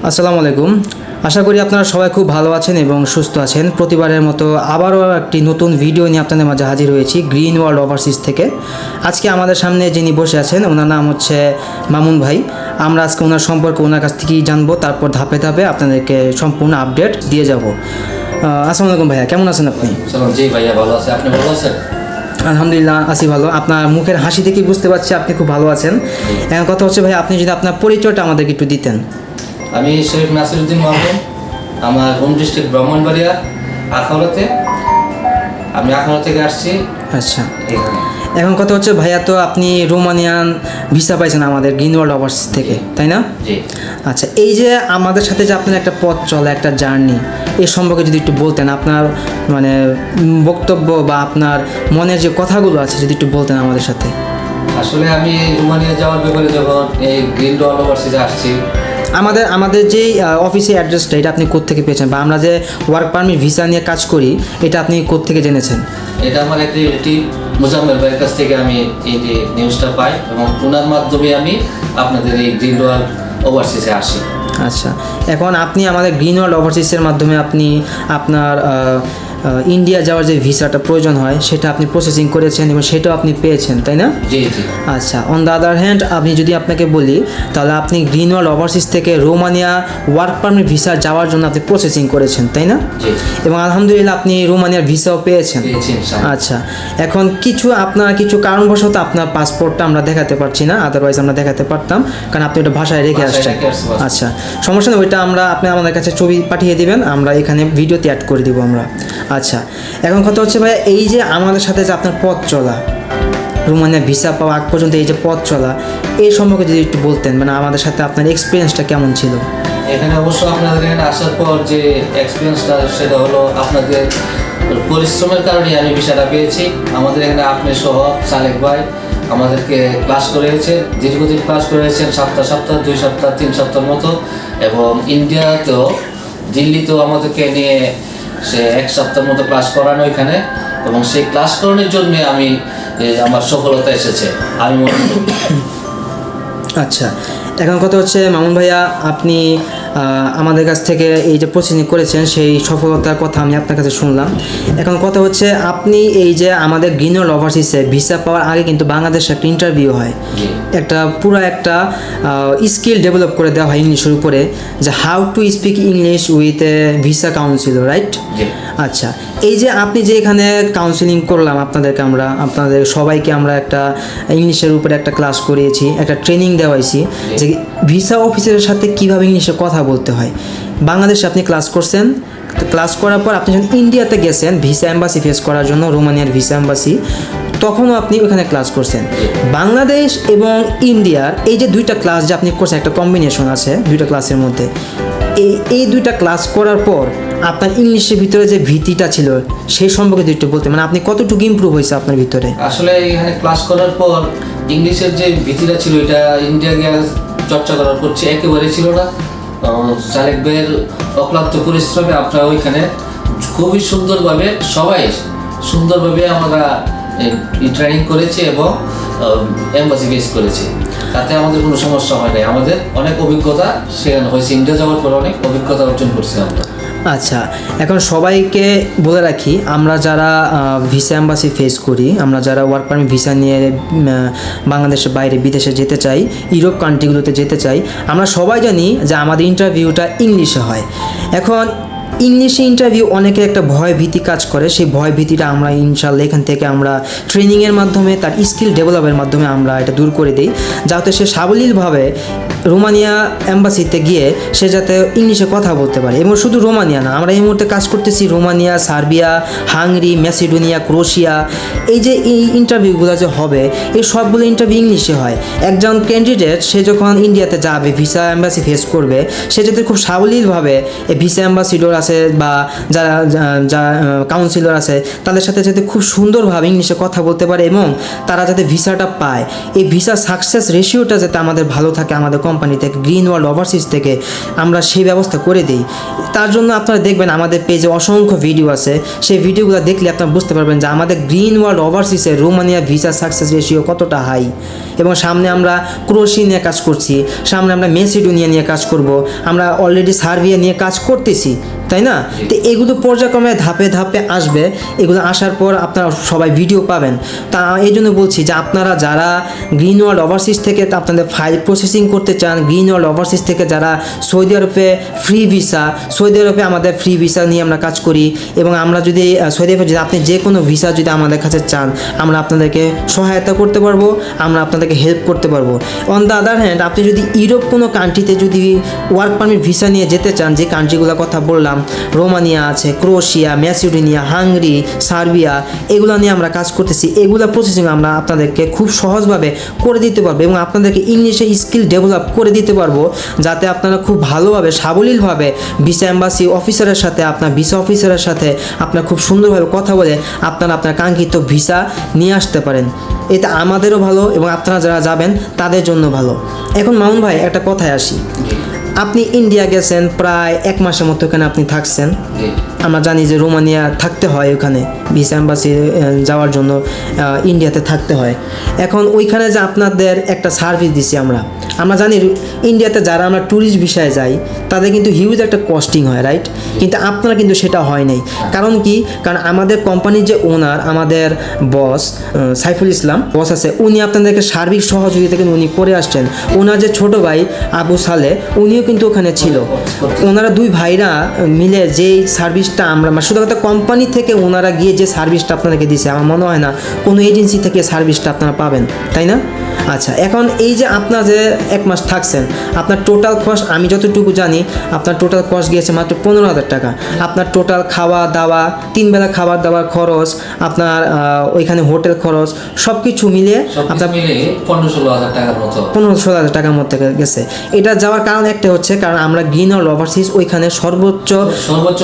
আসসালামু আলাইকুম। আশা করি আপনারা সবাই খুব ভালো আছেন এবং সুস্থ আছেন। প্রতিবারের মতো আবারও একটি নতুন ভিডিও নিয়ে আপনাদের মাঝে হাজির হয়েছি গ্রিন ওয়ার্ল্ড ওভারসিজ থেকে। আজকে আমাদের সামনে যিনি বসে আছেন ওনার নাম হচ্ছে মামুন ভাই। আমরা আজকে ওনার সম্পর্কে ওনার কাছ থেকেই জানবো, তারপর ধাপে ধাপে আপনাদেরকে সম্পূর্ণ আপডেট দিয়ে যাব। আসসালামু আলাইকুম ভাইয়া, কেমন আছেন আপনি? জি ভাইয়া ভালো আছে, আপনি ভালো আছেন? আলহামদুলিল্লাহ আছি ভালো। আপনার মুখের হাসি দেখেই বুঝতে পারছি আপনি খুব ভালো আছেন। এখন কথা হচ্ছে ভাই, আপনি যদি আপনার পরিচয়টা আমাদেরকে একটু দিতেন। আমি শরীফ নাসিরউদ্দিন মামুন, আমার হোম ডিস্ট্রিক্ট ব্রাহ্মণবাড়িয়া আখাউড়াতে। আমি আখাউড়া থেকে আসছি আচ্ছা, এখানে। এখন কথা হচ্ছে ভাইয়া, তো আপনি রোমানিয়ান ভিসা পাইছেন আমাদের গ্রিন ওয়ার্ল্ড ওভারসিজ থেকে, তাই না? জি। আচ্ছা, এই যে আমাদের সাথে যে আপনার একটা পথ চলা, একটা জার্নি, এই সম্পর্কে যদি একটু বলতেন, আপনার মানে বক্তব্য বা আপনার মনের যে কথাগুলো আছে যদি একটু বলতেন আমাদের সাথে। আসলে আমি রোমানিয়া যাওয়ার ব্যাপারে যখন এই গ্রিন ওয়ার্ল্ড ওভারসিজে আসছি, আমাদের যেই অফিসের অ্যাড্রেসটা, এটা আপনি কোত্থেকে পেয়েছেন, বা আমরা যে ওয়ার্ক পারমিট ভিসা নিয়ে কাজ করি, এটা আপনি কোত্থেকে জেনেছেন? এটা আমার এক রিলেটিভ মুজাম্মেল ভাইয়ের কাছ থেকে আমি এই যে নিউজটা পাই এবং ওনার মাধ্যমে আমি আপনাদের এই গ্রিন ওয়ার্ল্ড ওভারসিজে আসি। আচ্ছা, এখন আপনি আমাদের গ্রিন ওয়ার্ল্ড ওভারসিজের মাধ্যমে আপনি আপনার ইন্ডিয়া যাওয়ার যে ভিসাটা প্রয়োজন হয় সেটা আপনি প্রসেসিং করেছেন এবং সেটাও আপনি পেয়েছেন, তাই না? জি জি। আচ্ছা, অন দ্য আদার হ্যান্ড আমি যদি আপনাকে বলি, তাহলে আপনি গ্রিন ওয়ার্ল্ড ওভারসিজ থেকে রোমানিয়া ওয়ার্ক পারমিট ভিসা যাওয়ার জন্য আপনি প্রসেসিং করেছেন, তাই না? জি। এবং আলহামদুলিল্লাহ আপনি রোমানিয়ার ভিসাও পেয়েছেন। ইনশাআল্লাহ। আচ্ছা, এখন কিছু কারণবশত আপনার পাসপোর্টটা আমরা দেখাতে পারছি না, আদারওয়াইজ আমরা দেখাতে পারতাম, কারণ আপনি ওটা ভাষায় রেখে আসছেন। আচ্ছা, সমস্যা নেই, ওইটা আপনি আমাদের কাছে ছবি পাঠিয়ে দিবেন, আমরা এখানে ভিডিওতে অ্যাড করে দিব আমরা। আচ্ছা, এখন কথা হচ্ছে ভাই, এই যে আমাদের সাথে যে আপনার পথ চলা, রোমানিয়া ভিসা পাওয়া আগ পর্যন্ত এই যে পথ চলা, এই সম্পর্কে যদি একটু বলতেন, মানে আমাদের সাথে আপনার এক্সপিরিয়েন্সটা কেমন ছিল? এখানে অবশ্য আপনাদের এখানে আসার পর যে এক্সপিরিয়েন্সটা, সেটা হলো আপনাদের পরিশ্রমের কারণে আমি ভিসাটা পেয়েছি। আমাদের এখানে আপনি সহ সালেক ভাই আমাদেরকে ক্লাস করেছেন, দীর্ঘদিন ক্লাস করেছেন, সপ্তাহ 2 সপ্তাহ 3 সপ্তাহের মতো। এবং ইন্ডিয়াতেও দিল্লিতেও আমাদেরকে নিয়ে সে 1 সপ্তাহের মতো ক্লাস করানো এখানে, এবং সেই ক্লাস করানোর জন্য আমি আমার সফলতা এসেছে আমি মনে করি। আচ্ছা, এখন কথা হচ্ছে মামুন ভাইয়া, আপনি আমাদের কাছ থেকে এই যে প্রসেসিং করেছেন সেই সফলতার কথা আমি আপনার কাছে শুনলাম। এখন কথা হচ্ছে, আপনি এই যে আমাদের গ্রিন ওয়ার্ল্ড ওভারসিজে ভিসা পাওয়ার আগে কিন্তু বাংলাদেশে একটা ইন্টারভিউ হয়, একটা স্কিল ডেভেলপ করে দেওয়া হয় ইংলিশের উপরে, যে how to speak English with a visa councillor, right? আচ্ছা, এই যে আপনি যে এখানে কাউন্সিলিং করলাম আপনাদের সবাইকে আমরা একটা ইংলিশের উপরে একটা ক্লাস করিয়েছি, একটা ট্রেনিং দেওয়াইছি যে ভিসা অফিসারের সাথে কীভাবে ইংলিশে কথা বলতে হয়। বাংলাদেশে আপনি ক্লাস করছেন, ক্লাস করার পর আপনি যখন ইন্ডিয়াতে গেছেন ভিসা এম্বাসি ফেস করার জন্য, রোমানিয়ার ভিসা এম্বাসি, তখনও আপনি ওখানে ক্লাস করছেন। বাংলাদেশ এবং ইন্ডিয়ার এই যে দুইটা ক্লাস যে আপনি করছেন, একটা কম্বিনেশন আছে দুইটা ক্লাসের মধ্যে। এই দুইটা ক্লাস করার পর আপনার ইংলিশের ভিতরে যে ভীতিটা ছিল সেই সম্পর্কে একটু বলতে, মানে আপনি কতটুকু ইমপ্রুভ হয়েছে আপনার ভিতরে? আসলে এখানে ক্লাস করার পর ইংলিশের যে ভীতিটা ছিল, এটা ইন্ডিয়া গিয়ে চর্চা করার পর একেবারে ছিল না। সালেক ভাইয়ের অক্লান্ত পরিশ্রমে আমরা ওইখানে খুবই সুন্দরভাবে আমরা ট্রেনিং করেছি এবং এম্বাসি ফেস করেছি। তাতে আমাদের কোনো সমস্যা হয় নাই। আমাদের অনেক অভিজ্ঞতা সেখানে হয়েছে, ইন্ডিয়া যাওয়ার পর অনেক অভিজ্ঞতা অর্জন করছি আমরা। আচ্ছা, এখন সবাইকে বলে রাখি, আমরা যারা ভিসা এম্বাসি ফেস করি, আমরা যারা ওয়ার্ক পারমিট ভিসা নিয়ে বাংলাদেশের বাইরে বিদেশে যেতে চাই, ইউরোপ কান্ট্রিগুলোতে যেতে চাই, আমরা সবাই জানি যে আমাদের ইন্টারভিউটা ইংলিশে হয়। এখন ইংলিশে ইন্টারভিউ অনেকে একটা ভয় ভীতি কাজ করে, সেই ভয় ভীতিটা আমরা ইনশাল্লাহ এখান থেকে আমরা ট্রেনিংয়ের মাধ্যমে, তার স্কিল ডেভেলপের মাধ্যমে আমরা এটা দূর করে দিই, যাতে সে সাবলীলভাবে রোমানিয়া এম্বাসিতে গিয়ে সে যাতে ইংলিশে কথা বলতে পারে। এবং শুধু রোমানিয়া না, আমরা এই মুহূর্তে কাজ করতেছি Romania, Serbia, Hungary, Macedonia, Croatia, এই যে এই ইন্টারভিউগুলো যে হবে, এই সবগুলো ইন্টারভিউ ইংলিশে হয়। একজন ক্যান্ডিডেট সে যখন ইন্ডিয়াতে যাবে, ভিসা এম্বাসি ফেস করবে, সে যাতে খুব সাবলীলভাবে এই ভিসা অ্যাম্বাসিডর আছে বা যারা কাউন্সিলর আছে তাদের সাথে যাতে খুব সুন্দরভাবে ইংলিশে কথা বলতে পারে এবং তারা যাতে ভিসাটা পায়, এই ভিসা সাকসেস রেশিওটা যাতে আমাদের ভালো থাকে আমাদের কোম্পানি থেকে, গ্রিন ওয়ার্ল্ড ওভারসিজ থেকে আমরা সেই ব্যবস্থা করে দিই। তার জন্য আপনারা দেখবেন আমাদের পেজে অসংখ্য ভিডিও আছে, সেই ভিডিওগুলো দেখলে আপনারা বুঝতে পারবেন যে আমাদের গ্রিন ওয়ার্ল্ড ওভারসিজের রোমানিয়া ভিসা সাকসেস রেশিও কতটা হাই। এবং সামনে আমরা ক্রোয়েশিয়া নিয়ে কাজ করছি, সামনে আমরা মেসিডোনিয়া নিয়ে কাজ করব, আমরা অলরেডি সার্বিয়া নিয়ে কাজ করতেছি, তাই না? তো এগুলো পর্যায়ক্রমে ধাপে ধাপে আসবে, এগুলো আসার পর আপনারা সবাই ভিডিও পাবেন। তা এই জন্য বলছি যে আপনারা যারা গ্রিন ওয়ার্ল্ড ওভারসিজ থেকে আপনাদের ফাইল প্রসেসিং করতে চান, গ্রিন ওয়ার্ল্ড ওভারসিজ থেকে যারা সৌদি আরবে ফ্রি ভিসা, সৌদি আরবে আমাদের ফ্রি ভিসা নিয়ে আমরা কাজ করি এবং আমরা যদি সৌদি আরবে যদি আপনি যে কোনো ভিসা যদি আমাদের কাছে চান আমরা আপনাদেরকে সহায়তা করতে পারবো, আমরা আপনাদেরকে হেল্প করতে পারবো। অন দ্য আদার হ্যান্ড আপনি যদি ইউরোপ কোনো কান্ট্রিতে যদি ওয়ার্ক পারমিট ভিসা নিয়ে যেতে চান, যে কান্ট্রিগুলোর কথা বললাম, রোমানিয়া আছে, ক্রোয়েশিয়া, ম্যাসিডোনিয়া, হাঙ্গেরি, সার্বিয়া, এগুলো নিয়ে আমরা কাজ করতেছি। এগুলো প্রসেসিং আমরা আপনাদেরকে খুব সহজভাবে করে দিতে পারবো এবং আপনাদেরকে ইংলিশে স্কিল ডেভেলপ করে দিতে পারবো, যাতে আপনারা খুব ভালোভাবে সাবলীলভাবে ভিসা এম্বাসি অফিসারের সাথে, আপনার ভিসা অফিসারের সাথে আপনার খুব সুন্দরভাবে কথা বলে আপনারা আপনার কাঙ্ক্ষিত ভিসা নিয়ে আসতে পারেন। এটা আমাদেরও ভালো এবং আপনারা যারা যাবেন তাদের জন্য ভালো। এখন মামুন ভাই একটা কথায় আসি, আপনি ইন্ডিয়া গেছেন প্রায় 1 মাসের মতো এখানে আপনি থাকছেন। আমরা জানি যে রোমানিয়া থাকতে হয়, ওখানে ভিসা এম্বাসি যাওয়ার জন্য ইন্ডিয়াতে থাকতে হয়। এখন ওইখানে যে আপনাদের একটা সার্ভিস দিছি আমরা জানি ইন্ডিয়াতে যারা আমরা ট্যুরিস্ট ভিসায় যাই তাদের কিন্তু হিউজ একটা কস্টিং হয়, রাইট? কিন্তু আপনারা কিন্তু সেটা হয় নাই। কারণ কি? কারণ আমাদের কোম্পানির যে ওনার, আমাদের বস সাইফুল ইসলাম বস আছে, উনি আপনাদেরকে সার্বিক সহযোগিতা কিন্তু উনি করে আসছেন। ওনার যে ছোট ভাই আবু সালে উনিও কিন্তু ওখানে ছিল। ওনারা 2 ভাইরা মিলে যেই সার্ভিসটা আমরা শুধু কথা কোম্পানি থেকে ওনারা গিয়ে যে সার্ভিসটা আপনাদেরকে দিছে, আমার মনে হয় না কোনো এজেন্সি থেকে সার্ভিসটা আপনারা পাবেন, তাই না? আচ্ছা, এখন এই যে আপনার যে 1 মাস থাকছেন, আপনার টোটাল কস্ট আমি যতটুকু জানি আপনার টোটাল কস্ট গিয়েছে মাত্র 15,000 টাকা। আপনার টোটাল খাওয়া দাওয়া, 3 বেলা খাবার দাবার খরচ, আপনার ওইখানে হোটেল খরচ সব কিছু মিলিয়ে আপনার 15-16,000 টাকার মতো, 15-16,000 টাকার মধ্যে গেছে। এটা যাওয়ার কারণ একটা হচ্ছে কারণ আমরা গ্রিন ওয়ার্ল্ড ওভারসিজ ওইখানে সর্বোচ্চ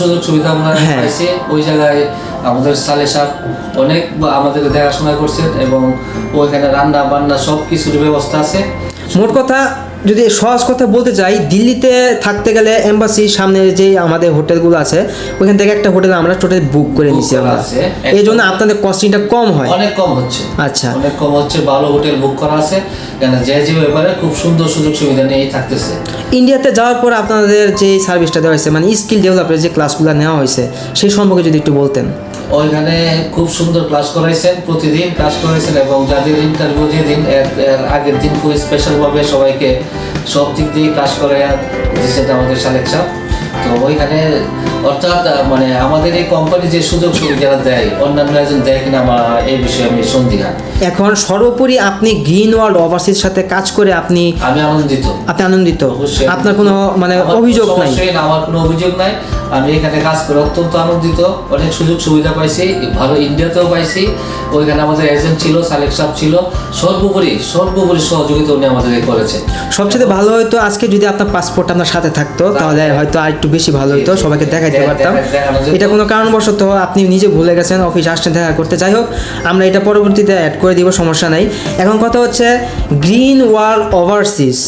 সুযোগ সুবিধা আমরা পাইছি। ওই জায়গায় আমাদের সালে সাহেব অনেক আমাদের দেখাশোনা করছেন এবং ওইখানে রান্না বান্না সব কিছুর ব্যবস্থা আছে। মোট কথা যদি সহজ কথা বলতে চাই, দিল্লিতে থাকতে গেলে এম্বাসির সামনে যে আমাদের হোটেলগুলো আছে ওইখান থেকে একটা হোটেল আমরা টোটাল বুক করে নিছি আমরা, এই জন্য আপনাদের কস্টিংটা কম হয়, অনেক কম হচ্ছে। আচ্ছা, অনেক কম হচ্ছে, ভালো হোটেল বুক করা আছে, কেন যে ব্যাপারে খুব সুন্দর সুযোগ সুবিধা নিয়েই থাকতেছে। ইন্ডিয়াতে যাওয়ার পর আপনাদের যে সার্ভিসটা দেওয়া হয়েছে মানে স্কিল ডেভেলপের যে ক্লাসগুলো নেওয়া হয়েছে সেই সম্পর্কে যদি একটু বলতেন। ওইখানে খুব সুন্দর ক্লাস করাইছেন, প্রতিদিন ক্লাস করাইছেন এবং যাদের ইন্টারভিউ যেদিন এর আগের দিন খুব স্পেশালভাবে সবাইকে সব দিক দিয়ে ক্লাস করাইয়া দিয়েছেন আমাদের সালেক সাহেব। তো ওইখানে অর্থাৎ মানে আমাদের এই কোম্পানি যে সুযোগ সুবিধা দেয় অন্যান্য এজেন্ট দেয় কিনা আমার এই বিষয়ে আমি সন্দিহান। এখন সর্বোপরি আপনি গ্রিন ওয়ার্ল্ড ওভারসিজ সাথে কাজ করে আমি আনন্দিত। আপনার কোনো মানে অভিযোগ নাই? আমার কোনো অভিযোগ নাই, আমি এখানে কাজ করে অত্যন্ত আনন্দিত। অনেক সুযোগ সুবিধা পাইছি, ভালো ইন্ডিয়াতেও পাইছি। ওইখানে আমাদের এজেন্ট ছিল, সালেক সাহেব ছিল, সর্বোপরি সহযোগিতা উনি আমাদের করেছে। সবচেয়ে ভালো হয়তো আজকে যদি আপনার পাসপোর্ট আপনার সাথে থাকতো তাহলে হয়তো আর একটু বেশি ভালো হতো, সবাইকে দেখাইতে পারতাম। এটা কোনো কারণবশত আপনি নিজে ভুলে গেছেন, অফিস আসছেন দেখা করতে। যাই হোক, আমরা এটা পরবর্তীতে অ্যাড করে দিব, সমস্যা নাই। এখন কথা হচ্ছে গ্রিন ওয়ার্ল্ড ওভারসিজ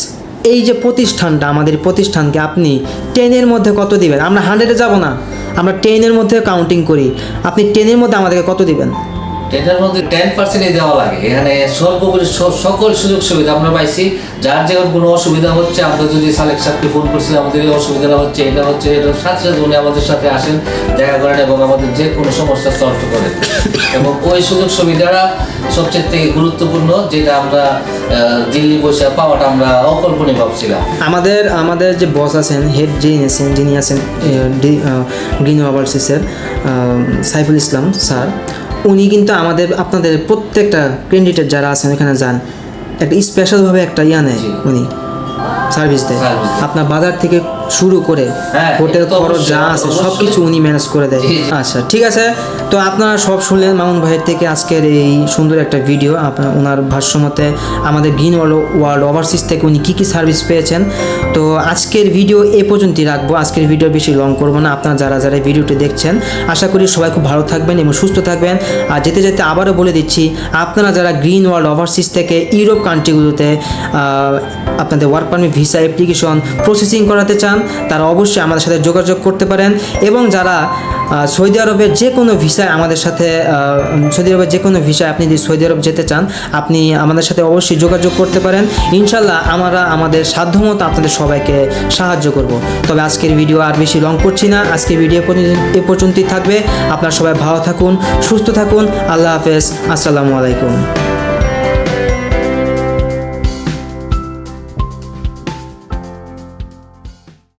এই যে প্রতিষ্ঠানটা, আমাদের প্রতিষ্ঠানকে আপনি 10-এর মধ্যে কত দিবেন? আমরা 100-এ যাব না, আমরা 10-এর মধ্যে কাউন্টিং করি। আপনি 10-এর মধ্যে আমাদেরকে কত দিবেন? 10-এর মধ্যে 10% দেওয়া লাগে। এখানে সর্বোপরি সকল সুযোগ সুবিধা আমরা পাইছি। যার যেমন কোনো অসুবিধা হচ্ছে, আমরা যদি সালেক সাহেবকে ফোন করছি আমাদের এই অসুবিধাটা হচ্ছে, এটা হচ্ছে, এটার সাথে সাথে উনি আমাদের সাথে আসেন, দেখা করেন এবং আমাদের যে কোনো সমস্যা সলভ করেন। এবং ওই সুযোগ সুবিধাটা সবচেয়ে থেকে গুরুত্বপূর্ণ, যেটা আমরা দিল্লি বসে পাওয়াটা আমরা অকল্পনীয় ভাবছিলাম। আমাদের যে বস আছেন, হেড যিনি আছেন গ্রিন ওভারসিজের সাইফুল ইসলাম স্যার, উনি কিন্তু আপনাদের প্রত্যেকটা ক্যান্ডিডেট যারা আছেন এখানে যান একটা স্পেশালভাবে একটা নেয় উনি। সার্ভিস দেয়। Service দেয়। আপনার বাজার থেকে শুরু করে হ্যাঁ, হোটেল এটা তো খরচ যা অবশ্যই, আছে অবশ্যই। সব কিছু উনি ম্যানেজ করে দেয়। জি, জি। আচ্ছা ঠিক আছে, তো আপনারা সব শুনলেন মামুন ভাইয়ের থেকে আজকের এই সুন্দর একটা ভিডিও। আপনার ওনার ভাষ্যমতে আমাদের গ্রিন ওয়ার্ল্ড ওভারসিজ থেকে উনি কী কী সার্ভিস পেয়েছেন। তো আজকের ভিডিও এই পর্যন্তই রাখবো, আজকের ভিডিও বেশি লং করবো না। আপনারা যারা যারা এই ভিডিওটি দেখছেন আশা করি সবাই খুব ভালো থাকবেন এবং সুস্থ থাকবেন। আর যেতে যেতে আবারও বলে দিচ্ছি, আপনারা যারা গ্রিন ওয়ার্ল্ড ওভারসিজ থেকে ইউরোপ কান্ট্রিগুলোতে আপনাদের work permit visa application processing করাতে চান তারা অবশ্যই আমাদের সাথে যোগাযোগ করতে পারেন। এবং যারা সৌদি আরবের যে কোনো ভিসায় আমাদের সাথে সৌদি আরবের যে কোনো ভিসায় আপনি যদি সৌদি আরব যেতে চান আপনি আমাদের সাথে অবশ্যই যোগাযোগ করতে পারেন। ইনশাল্লাহ আমরা আমাদের সাধ্যমতো আপনাদের সবাইকে সাহায্য করব। তবে আজকের ভিডিও আর বেশি লং করছি না, আজকের ভিডিও এ পর্যন্তই থাকবে। আপনারা সবাই ভালো থাকুন, সুস্থ থাকুন। আল্লাহ হাফেজ, আসসালামু আলাইকুম।